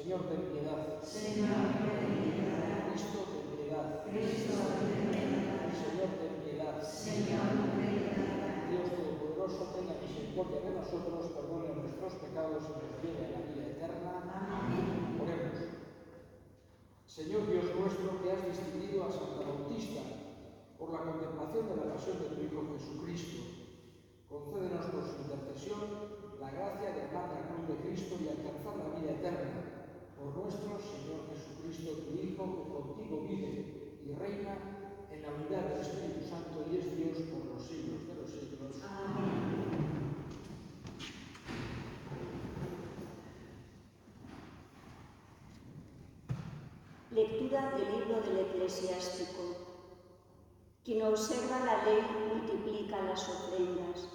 Señor, ten piedad. Señor, ten piedad. Cristo, ten piedad. Cristo, ten piedad. Señor, ten piedad. Señor, ten piedad. Dios Todopoderoso, tenga misericordia de nosotros, perdone nuestros pecados y nos lleve a la vida eterna. Amén. Oremos. Señor Dios nuestro, que has distinguido a Santa Bautista por la contemplación de la pasión de tu Hijo Jesucristo, concédenos por su intercesión la gracia de amar la cruz de Cristo y alcanzar la vida eterna. Por nuestro Señor Jesucristo, tu Hijo, que contigo vive y reina en la unidad del Espíritu Santo y es Dios por los siglos de los siglos. Amén. Lectura del libro del Eclesiástico. Quien observa la ley multiplica las ofrendas.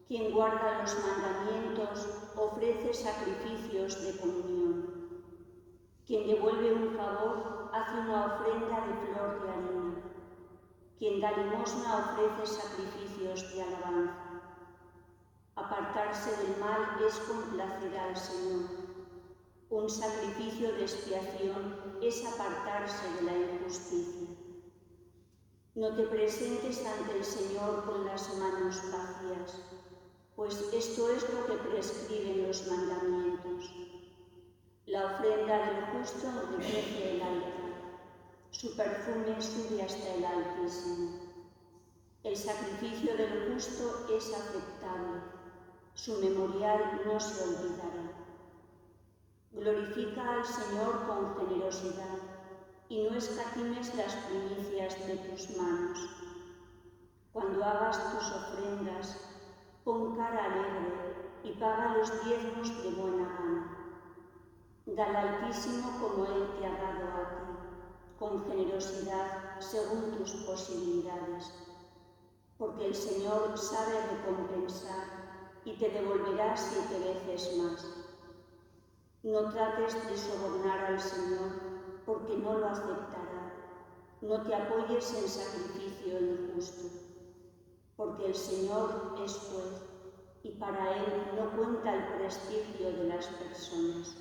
Quien guarda los mandamientos ofrece sacrificios de comunión. Quien devuelve un favor hace una ofrenda de flor de harina. Quien da limosna ofrece sacrificios de alabanza. Apartarse del mal es complacer al Señor. Un sacrificio de expiación es apartarse de la injusticia. No te presentes ante el Señor con las manos vacías, pues esto es lo que prescriben los mandamientos. La ofrenda del justo enriquece el altar, su perfume sube hasta el Altísimo. El sacrificio del justo es aceptable, su memorial no se olvidará. Glorifica al Señor con generosidad y no escatimes las primicias de tus manos. Cuando hagas tus ofrendas, pon cara alegre y paga los diezmos de buena gana. Da al Altísimo como Él te ha dado a ti, con generosidad según tus posibilidades, porque el Señor sabe recompensar y te devolverá 7 veces más. No trates de sobornar al Señor, porque no lo aceptará. No te apoyes en sacrificio injusto, porque el Señor es juez y para Él no cuenta el prestigio de las personas.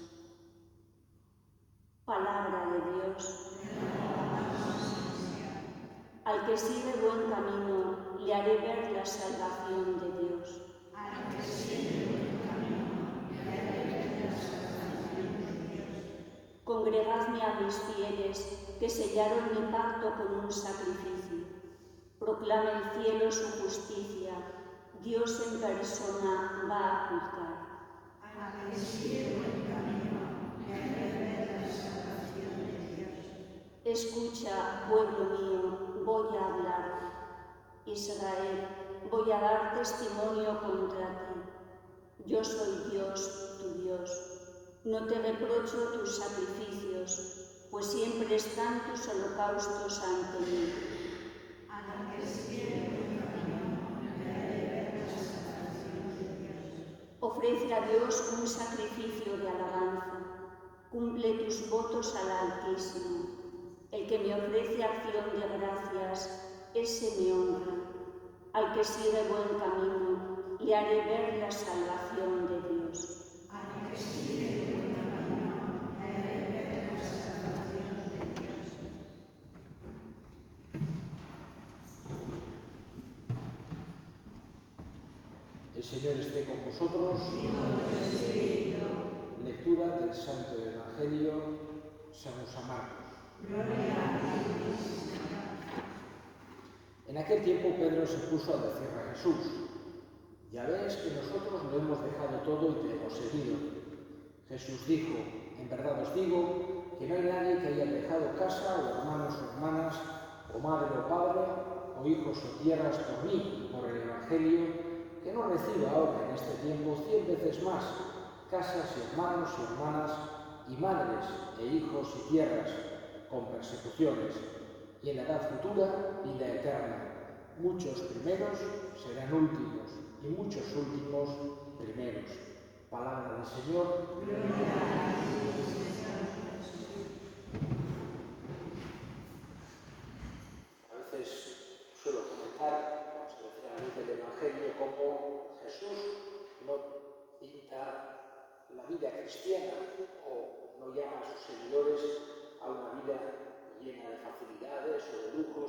Palabra de Dios. Al que sigue buen camino, le haré ver la salvación de Dios. Al que sigue buen camino, le haré ver la salvación de Dios. Congregadme a mis fieles, que sellaron mi pacto con un sacrificio. Proclama el cielo su justicia, Dios en persona va a juzgar. Al que sigue buen camino, le haré ver la salvación de Dios. Escucha, pueblo mío, voy a hablar. Israel, voy a dar testimonio contra ti. Yo soy Dios, tu Dios. No te reprocho tus sacrificios, pues siempre están tus holocaustos ante mí. Al que sigue buen camino, le haré ver la salvación de Dios. Ofrece a Dios un sacrificio de alabanza. Cumple tus votos al Altísimo. El que me ofrece acción de gracias, ese me honra. Al que sigue buen camino, le haré ver la salvación de Dios. Al que sigue buen camino, le haré ver la salvación de Dios. El Señor esté con vosotros. Lectura del Santo Evangelio según San Marcos. En aquel tiempo Pedro se puso a decirle a Jesús: ya ves que nosotros lo hemos dejado todo y te hemos seguido. Jesús dijo: en verdad os digo que no hay nadie que haya dejado casa o hermanos o hermanas, o madre o padre, o hijos o tierras por mí y por el Evangelio, que no reciba ahora en este tiempo 100 veces más casas y hermanos y hermanas, y madres e hijos y tierras, con persecuciones, y en la edad futura vida eterna. Muchos primeros serán últimos, y muchos últimos primeros. Palabra del Señor. A veces suelo comentar, vamos a decir a la luz del Evangelio, cómo Jesús no pinta la vida cristiana, o no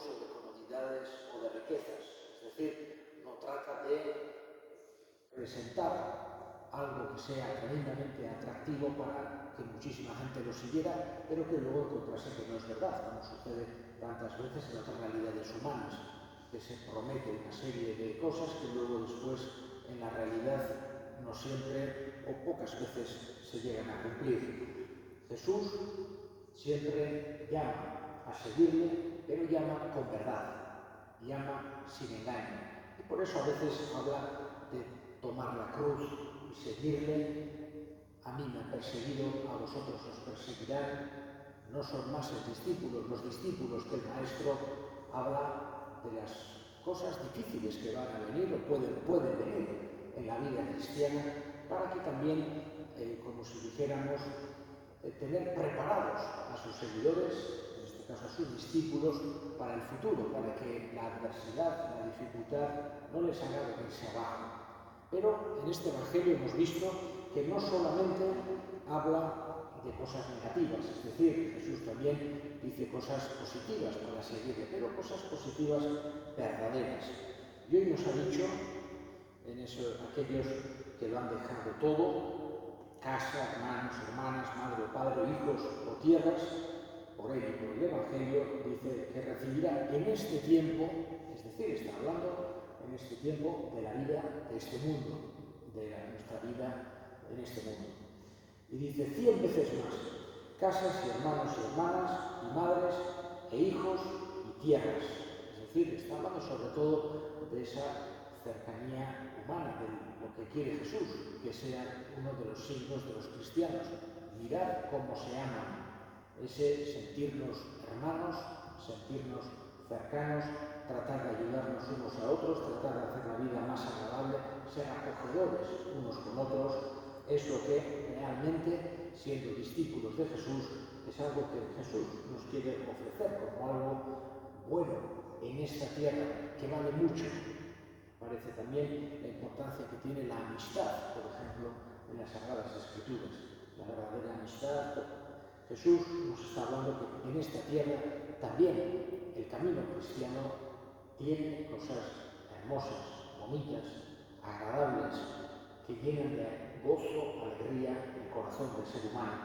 lujos o de comodidades o de riquezas. Es decir, no trata de presentar algo que sea tremendamente atractivo para que muchísima gente lo siguiera, pero que luego encontrase que no es verdad, como sucede tantas veces en otras realidades humanas, que se promete una serie de cosas que luego después en la realidad no siempre o pocas veces se llegan a cumplir. Jesús siempre llama a seguirle, pero llama con verdad, llama sin engaño. Y por eso a veces habla de tomar la cruz y seguirle. A mí me han perseguido, a vosotros os perseguirán. No son más los discípulos que el Maestro habla de las cosas difíciles que van a venir o pueden venir en la vida cristiana, para que también, como si dijéramos, tener preparados a sus seguidores, en este caso a sus discípulos, para el futuro, para que la adversidad, la dificultad no les haga venirse abajo. Pero en este Evangelio hemos visto que no solamente habla de cosas negativas, es decir, Jesús también dice cosas positivas para seguirle, pero cosas positivas verdaderas. Y hoy nos ha dicho, en eso, aquellos que lo han dejado todo, casa, hermanos, hermanas, madre o padre, hijos o tierras, por ello, por el Evangelio, dice que recibirá en este tiempo, es decir, está hablando en este tiempo de la vida de este mundo, de nuestra vida en este mundo. Y dice 100 veces más, casas y hermanos y hermanas, y madres e hijos y tierras. Es decir, está hablando sobre todo de esa cercanía humana, de lo que quiere Jesús, que sea uno de los signos de los cristianos. Mirad cómo se aman, ese sentirnos hermanos, sentirnos cercanos, tratar de ayudarnos unos a otros, tratar de hacer la vida más agradable, ser acogedores unos con otros, es lo que realmente, siendo discípulos de Jesús, es algo que Jesús nos quiere ofrecer como algo bueno en esta tierra, que vale mucho. Parece también la importancia que tiene la amistad, por ejemplo, en las Sagradas Escrituras. La verdadera amistad. Jesús nos está hablando que en esta tierra también el camino cristiano tiene cosas hermosas, bonitas, agradables, que llenan de gozo, alegría el corazón del ser humano.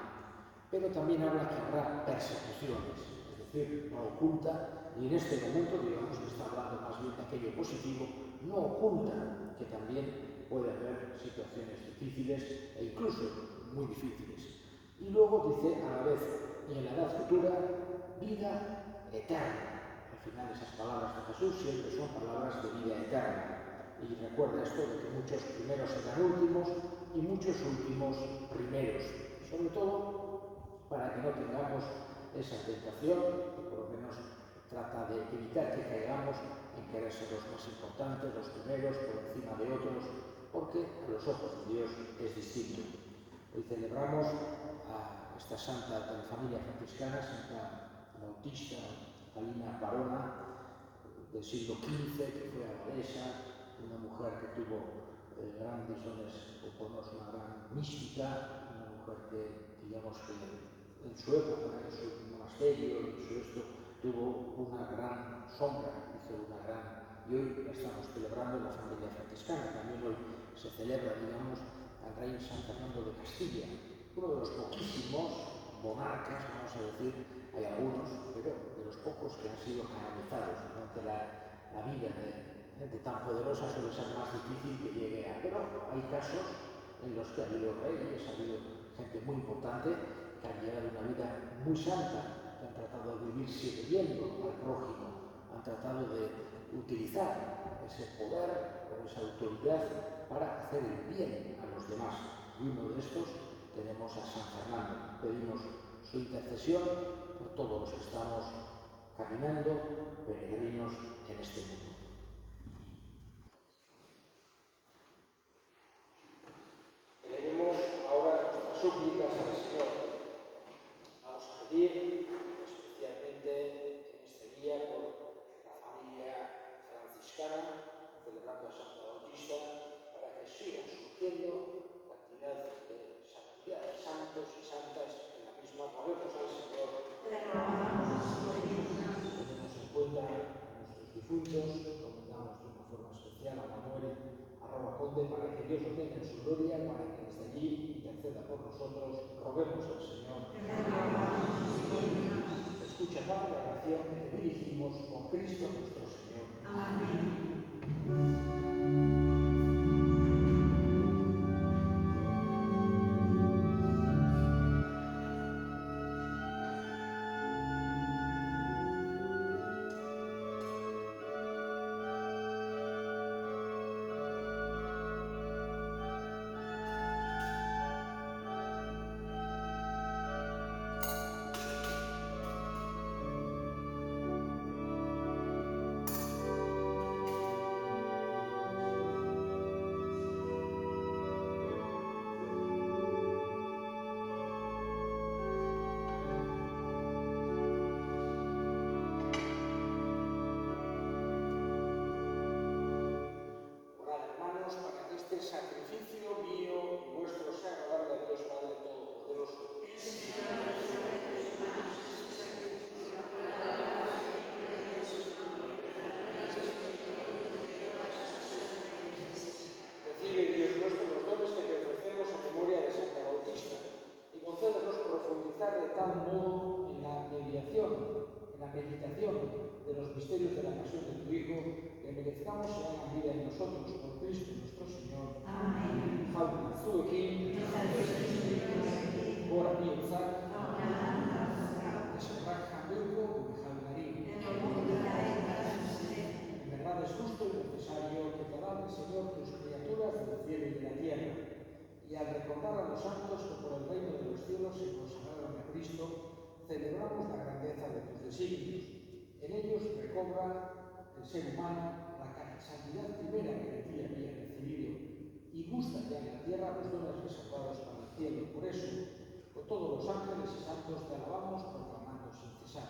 Pero también habla que habrá persecuciones, es decir, no oculta, y en este momento, digamos que está hablando más bien de aquello positivo, no oculta que también puede haber situaciones difíciles e incluso muy difíciles. Y luego dice a la vez, y en la edad futura, vida eterna. Al final esas palabras de Jesús siempre son palabras de vida eterna. Y recuerda esto de que muchos primeros serán últimos y muchos últimos primeros. Sobre todo para que no tengamos esa tentación, que por lo menos trata de evitar que caigamos en querer ser los más importantes, los primeros, por encima de otros, porque a los ojos de Dios es distinto. Hoy celebramos a esta santa de la familia franciscana, Santa Bautista Catalina Barona, del siglo XV, que fue abadesa, una mujer que tuvo grandes dones, una gran mística, una mujer que, digamos que en su época, en su monasterio, en su esto, tuvo una gran sombra, hizo una gran... Y hoy la estamos celebrando en la familia franciscana. También hoy se celebra, digamos, al rey San Fernando de Castilla, uno de los poquísimos monarcas, vamos a decir, hay algunos, pero de los pocos que han sido canonizados durante la vida de gente tan poderosa. Suele ser más difícil que llegue a... Pero hay casos en los que ha habido reyes, ha habido gente muy importante que han llevado una vida muy santa, que han tratado de vivir sirviendo al prójimo, han tratado de utilizar ese poder o esa autoridad para hacer el bien a los demás. Y uno de estos tenemos a San Fernando. Pedimos su intercesión por todos los que estamos caminando, peregrinos en este mundo. Tenemos ahora nuestras súplicas al Señor. Vamos a pedir especialmente en este día por la familia franciscana, celebrando a Santa Bautista, para que sigan surgiendo cantidad de santos y santas en la misma. Roguemos al Señor. Tenemos en cuenta por nosotros, roguemos al Señor. Escucha, Padre, la oración que te dirigimos por Cristo nuestro Señor. Amén. Este sacrificio mío y vuestro sea agradable a Dios Padre Todopoderoso. Recibe, Dios nuestro, los dones que te ofrecemos en memoria de Santa Bautista y concédenos profundizar de tal modo en la mediación, en la meditación de los misterios de la pasión de tu Hijo, que merezcamos se hagan vida en nosotros por Cristo nuestro Señor. Amén. Hauptmann Zuekin, Bora Piozak, Esmeraj Hamburgo, Bejalmarín. En verdad es justo y necesario que te alaben, Señor, tus criaturas del cielo y de la tierra, y al recordar a los santos que por el reino de los cielos se consagraron a Cristo, celebramos la grandeza de tus designios. En ellos recobra el ser humano la santidad primera que de ti había recibido, y gusta ya en la tierra los dones reservados para el cielo. Por eso, con todos los ángeles y santos te alabamos proclamando sin cesar.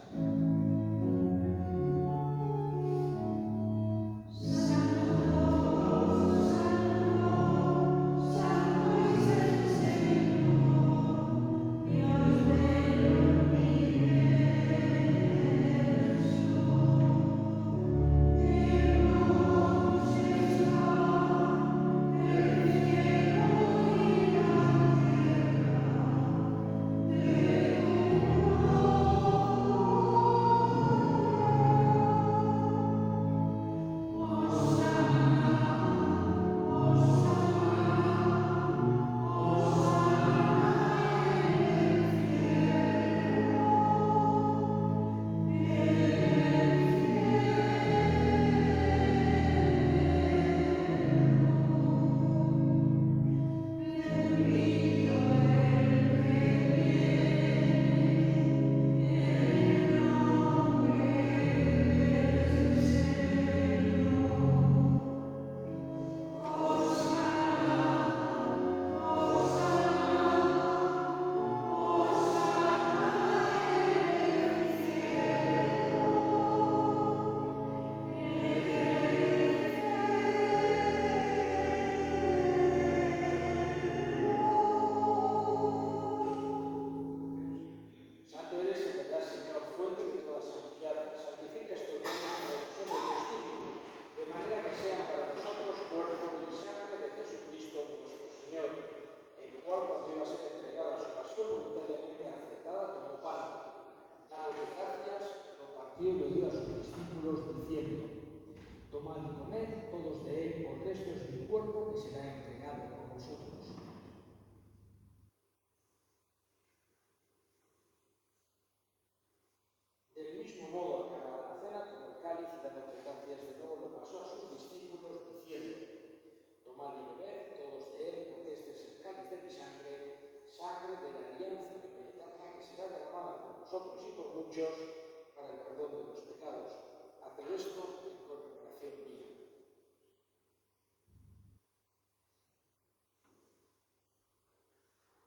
Para el perdón de los pecados. Haced esto en conmemoración mía.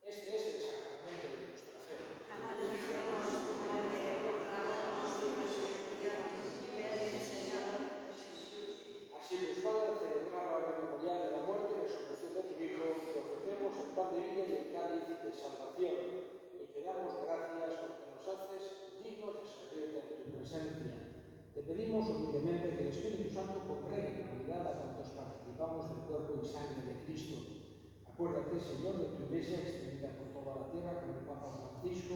Este es el sacramento de nuestra fe. Así pues, Padre, al celebrar la hora memorial de la muerte y resurrección de tu Hijo, te ofrecemos el pan de vida y el cáliz de salvación, y te damos gracias porque nos haces dignos de servir ante tu presencia. Te pedimos humildemente que el Espíritu Santo congregue en unidad a cuantos participamos del cuerpo y sangre de Cristo. Acuérdate, Señor, de tu Iglesia extendida por toda la tierra, con el Papa Francisco,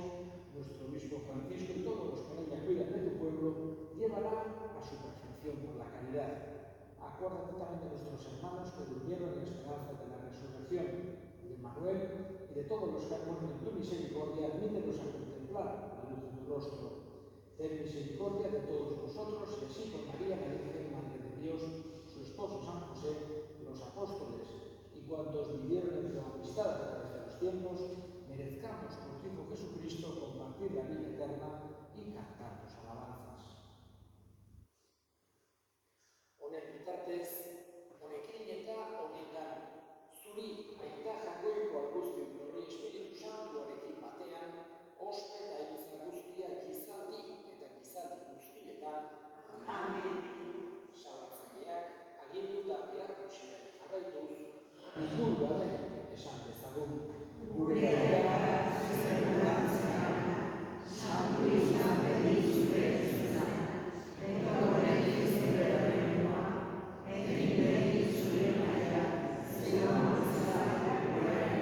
nuestro obispo Francisco y todos los que en ella cuidan de tu pueblo, llévala a su perfección por la caridad. Acuérdate también de nuestros hermanos que durmieron en esperanza de la resurrección, de Manuel y de todos los que han muerto en tu misericordia, admítelos a contemplar la luz de tu rostro. Ten misericordia de todos nosotros y así con María, la Virgen, Madre de Dios, su esposo San José, los apóstoles y cuantos vivieron en tu amistad a través de los tiempos, merezcamos por tu Hijo Jesucristo compartir la vida eterna y cantar tus alabanzas. Honek bitartez, honekin eta honetan, zuri aita jagoiko alguzio hori Espiritu Santuarekin batean, ospe eta eliza guztia gizaldi eta gizaldi guztietan. Amen. Salatzaileak agindu da beharkusia jarraituz, ikurgaren esan dezagun. Gure gara, zerbulantzea, santu izan berizu berizuzan, eta horrek izan benua, egin berizu benaiak, zion izan gureak,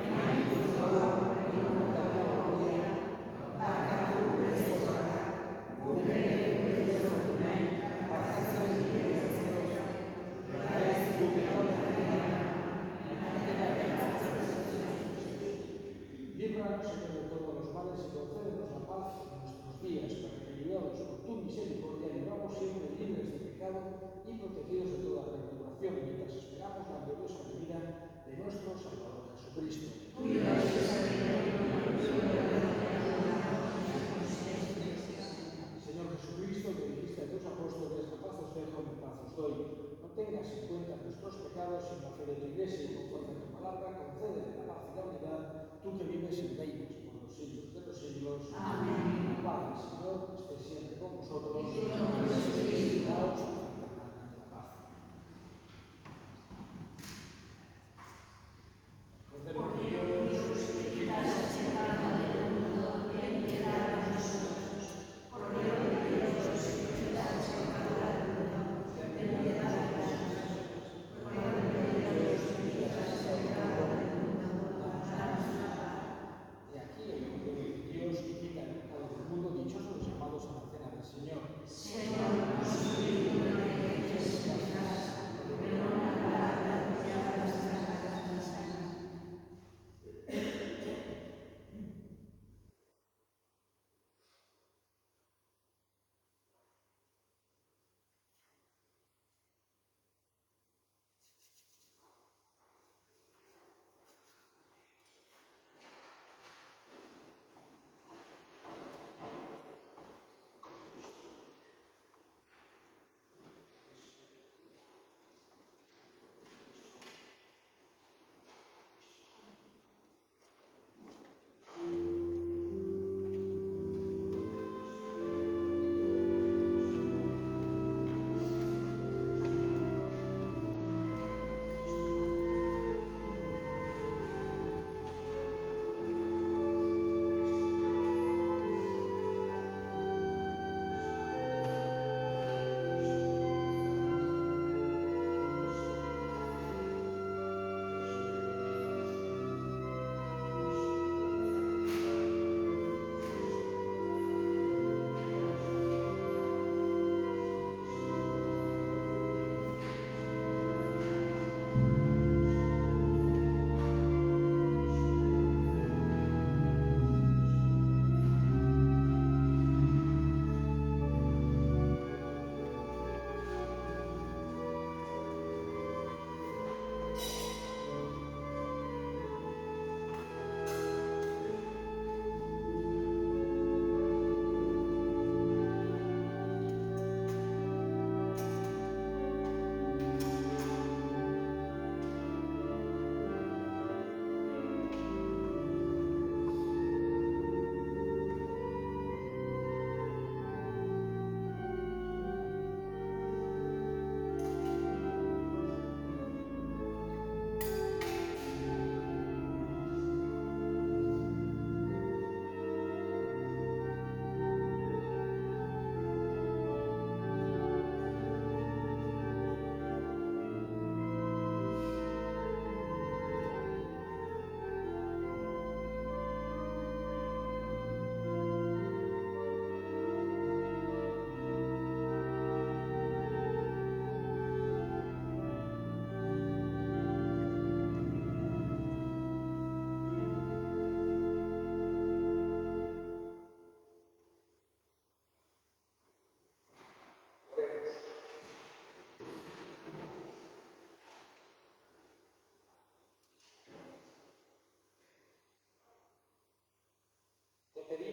emaitu zola, inotako horria, bakatu bezokak, gure bezokumen, bakatzen bezokosa, beraiz gure líbranos, Señor, de todos los males y concédenos la paz en nuestros días, para que, ayudados por tu misericordia, vivamos siempre libres de pecado y protegidos de toda perturbación, mientras esperamos la gloriosa venida de nuestro Salvador Jesucristo. Señor Jesucristo, que dijiste a tus apóstoles, la paz os dejo, mi paz os doy. No tengas en cuenta nuestros pecados, sino la fe de tu Iglesia y conforme a tu palabra, concédele la paz y la unidad, tú que vives y reinas por los siglos de los siglos. Amén. La paz del Señor esté siempre con vosotros. Daos eternamente la paz. Cordero de Dios, que quitas el pecado del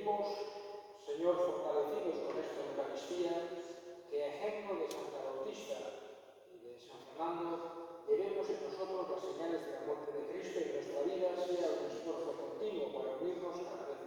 pedimos, Señor, fortalecidos con esta Eucaristía, que ejemplo de Santa Bautista y de San Fernando, debemos en nosotros las señales de la muerte de Cristo y nuestra vida sea un esfuerzo continuo para unirnos cada vez